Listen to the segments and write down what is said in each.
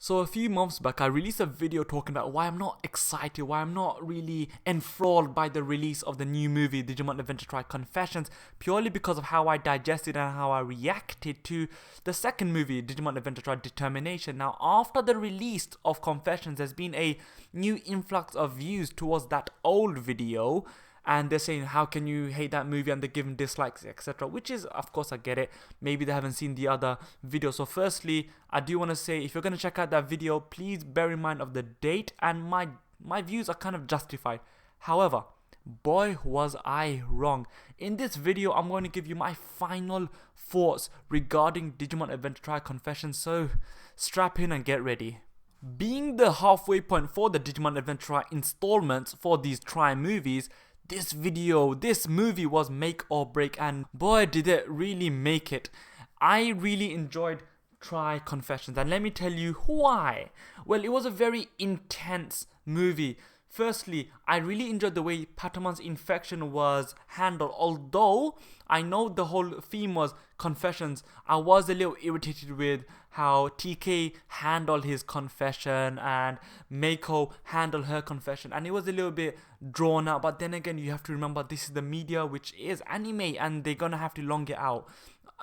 So a few months back, I released a video talking about why I'm not excited, why I'm not really enthralled by the release of the new movie, Digimon Adventure Tri Confessions, purely because of how I digested and how I reacted to the second movie, Digimon Adventure Tri Determination. Now, after the release of Confessions, there's been a new influx of views towards that old video, and they're saying, how can you hate that movie, and they're giving dislikes, etc. Which is, of course, I get it. Maybe they haven't seen the other video. So firstly, I do want to say, if you're going to check out that video, please bear in mind of the date, and my views are kind of justified. However, boy was I wrong. In this video, I'm going to give you my final thoughts regarding Digimon Adventure Tri Confession. So strap in and get ready. Being the halfway point for the Digimon Adventure Tri installments for these Tri movies, this movie was make or break, and boy did it really make it. I really enjoyed Tri Confessions, and let me tell you why. Well, it was a very intense movie. Firstly, I really enjoyed the way Patamon's infection was handled. Although I know the whole theme was confessions, I was a little irritated with how TK handled his confession and Meiko handled her confession, and it was a little bit drawn out. But then again, you have to remember this is the media, which is anime, and they're gonna have to long it out.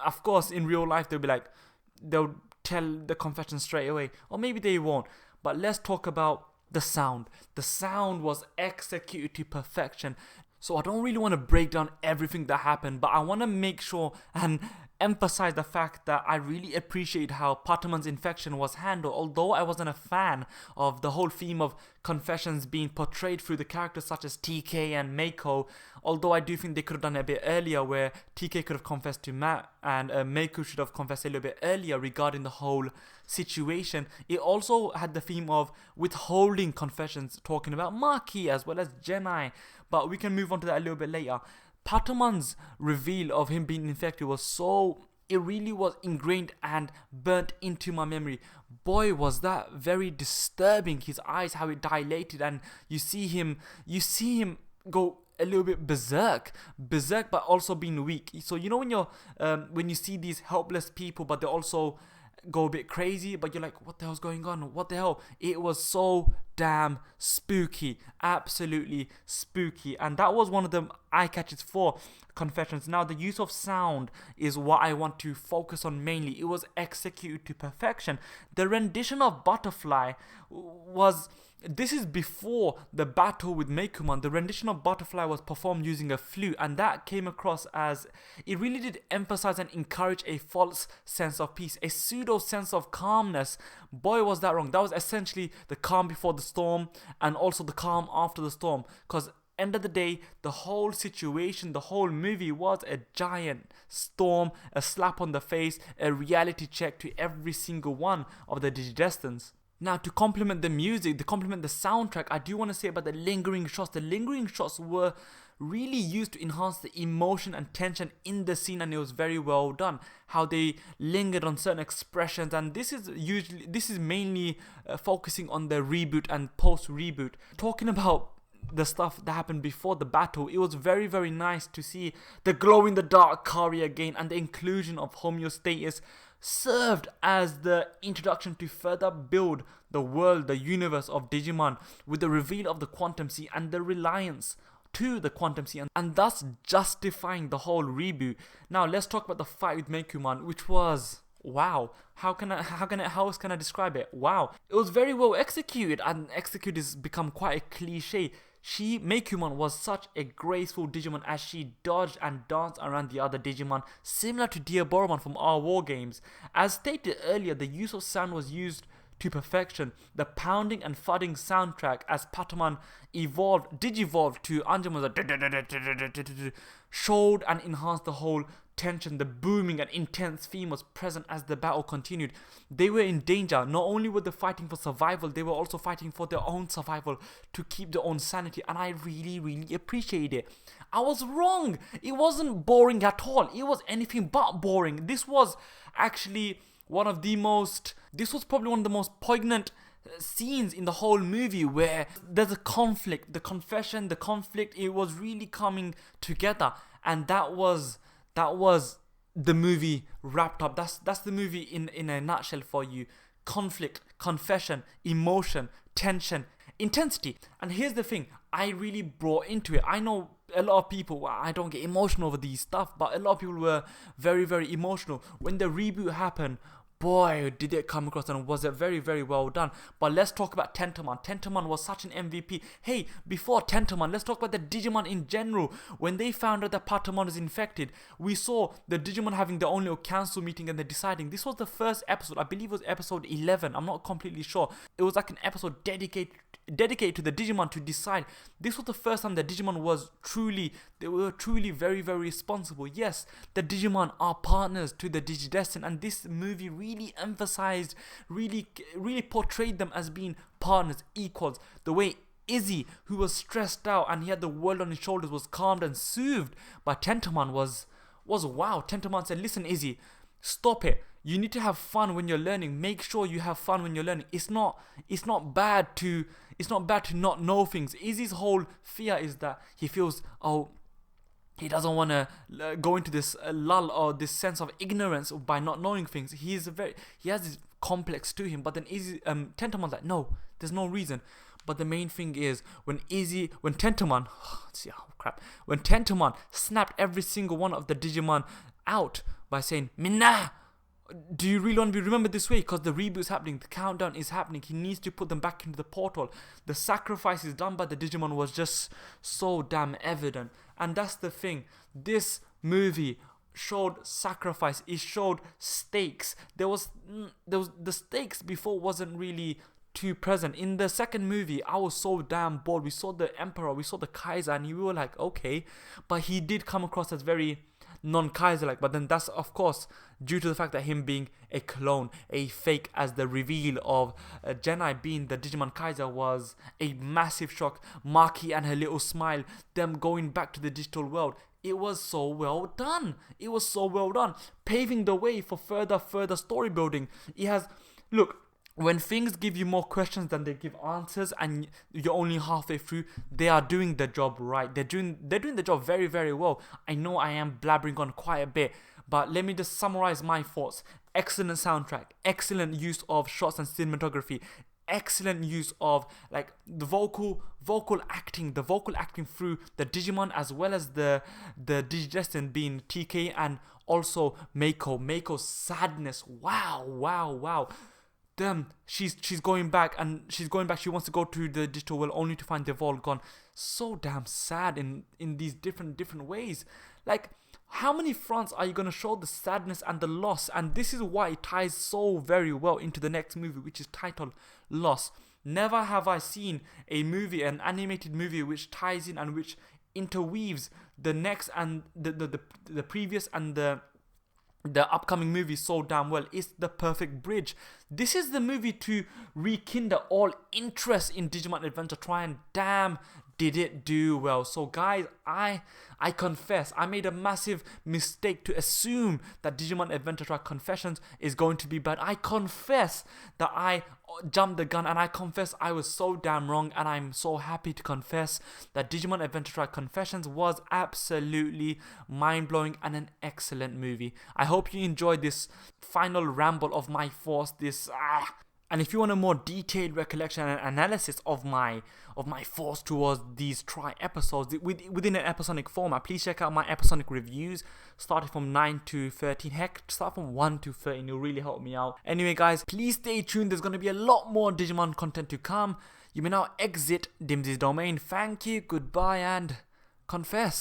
Of course, in real life, they'll tell the confession straight away, or maybe they won't. But let's talk about the sound. The sound was executed to perfection. So I don't really want to break down everything that happened, but I want to make sure and emphasize the fact that I really appreciate how Patamon's infection was handled. Although I wasn't a fan of the whole theme of confessions being portrayed through the characters such as TK and Meiko, although I do think they could have done it a bit earlier, where TK could have confessed to Matt and Meiko should have confessed a little bit earlier regarding the whole situation. It also had the theme of withholding confessions, talking about Maki as well as Gennai, but we can move on to that a little bit later. Patamon's reveal of him being infected was it really was ingrained and burnt into my memory. Boy, was that very disturbing. His eyes, how it dilated, and you see him go a little bit berserk, but also being weak. So you know when you see these helpless people, but they also go a bit crazy, but you're like, what the hell's going on? What the hell? It was so damn spooky, absolutely spooky, and that was one of the eye catches for Confessions. Now, the use of sound is what I want to focus on mainly. It was executed to perfection. The rendition of Butterfly this is before the battle with Meicomon. The rendition of Butterfly was performed using a flute, and that came across as, it really did emphasize and encourage a false sense of peace, a pseudo sense of calmness. Boy, was that wrong. That was essentially the calm before the storm and also the calm after the storm, because end of the day, the whole situation, the whole movie was a giant storm, a slap on the face, a reality check to every single one of the Digidestins. Now, to complement the music, to complement the soundtrack, I do want to say about the lingering shots. The lingering shots were really used to enhance the emotion and tension in the scene, and it was very well done. How they lingered on certain expressions, and this is mainly focusing on the reboot and post-reboot. Talking about the stuff that happened before the battle, it was very, very nice to see the glow-in-the-dark Kari again, and the inclusion of Homeostasis served as the introduction to further build the world, the universe of Digimon, with the reveal of the Quantum Sea and the reliance to the Quantum Sea, and thus justifying the whole reboot. Now let's talk about the fight with Meicomon, which was wow. How else can I describe it? Wow. It was very well executed, and executed has become quite a cliche. Meicomon was such a graceful Digimon as she dodged and danced around the other Digimon, similar to Diaboromon from our war games. As stated earlier, the use of sound was used to perfection. The pounding and thudding soundtrack as Patamon digivolved to Angemon, showed and enhanced the whole tension. The booming and intense theme was present as the battle continued. They were in danger. Not only were they fighting for survival, they were also fighting for their own survival, to keep their own sanity, and I really, really appreciated it. I was wrong. It wasn't boring at all. It was anything but boring. This was actually this was probably one of the most poignant scenes in the whole movie, where there's a conflict, the confession, the conflict, it was really coming together, and that was the movie wrapped up. That's the movie in a nutshell for you. Conflict, confession, emotion, tension, intensity. And here's the thing, I really brought into it. I know a lot of people, well, I don't get emotional over these stuff, but a lot of people were very, very emotional. When the reboot happened, boy, did it come across, and was it very, very well done. But let's talk about Tentomon. Tentomon was such an MVP. Hey, before Tentomon, let's talk about the Digimon in general. When they found out that Patamon is infected, we saw the Digimon having their own little council meeting and they're deciding. This was the first episode, I believe it was episode 11, I'm not completely sure. It was like an episode dedicated to the Digimon to decide. This was the first time the Digimon was they were truly very, very responsible. Yes, the Digimon are partners to the Digidestined, and this movie really emphasized, really portrayed them as being partners, equals. The way Izzy, who was stressed out and he had the world on his shoulders, was calmed and soothed by Tentomon was wow. Tentomon said, listen Izzy, stop it. You need to have fun when you're learning. Make sure you have fun when you're learning. It's not bad to not know things. Izzy's whole fear is that he feels, he doesn't want to go into this lull or this sense of ignorance by not knowing things. He has this complex to him. But then Tentomon's like, no, there's no reason. But the main thing is when Tentomon snapped every single one of the Digimon out by saying, Minna, do you really want to be remembered this way? Because the reboot is happening, the countdown is happening, he needs to put them back into the portal. The sacrifices done by the Digimon was just so damn evident. And that's the thing, this movie showed sacrifice, it showed stakes. The stakes before wasn't really too present. In the second movie, I was so damn bored. We saw the Emperor, we saw the Kaiser, and we were like, okay. But he did come across as very non-Kaiser-like, but then that's of course due to the fact that him being a clone, a fake, as the reveal of Gennai being the Digimon Kaiser was a massive shock. Maki and her little smile, them going back to the digital world, it was so well done. It was so well done, paving the way for further story building. It has, look, when things give you more questions than they give answers and you're only halfway through, they are doing the job right. They're doing the job very, very well. I know I am blabbering on quite a bit, but let me just summarize my thoughts. Excellent soundtrack, excellent use of shots and cinematography, excellent use of like the vocal acting through the Digimon, as well as the Digidestined being TK and also Meiko's sadness. Wow. She's going back. She wants to go to the digital world only to find they've all gone. So damn sad in these different ways. Like, how many fronts are you going to show the sadness and the loss? And this is why it ties so very well into the next movie, which is titled Loss. Never have I seen an animated movie which ties in and which interweaves the next and the previous and the upcoming movie so damn well. It's the perfect bridge. This is the movie to rekindle all interest in Digimon Adventure Tri, and damn did it do well. So guys, I confess I made a massive mistake to assume that Digimon Adventure Tri Confessions is going to be bad. I confess that I jumped the gun, and I confess I was so damn wrong, and I'm so happy to confess that Digimon Adventure Tri Confessions was absolutely mind-blowing and an excellent movie. I hope you enjoyed this final ramble of my thoughts, and if you want a more detailed recollection and analysis of my thoughts towards these Tri episodes within an episodic format, please check out my episodic reviews, starting from 9 to 13. Heck, start from 1 to 13. It'll really help me out. Anyway, guys, please stay tuned. There's going to be a lot more Digimon content to come. You may now exit Dimsy's domain. Thank you, goodbye, and confess.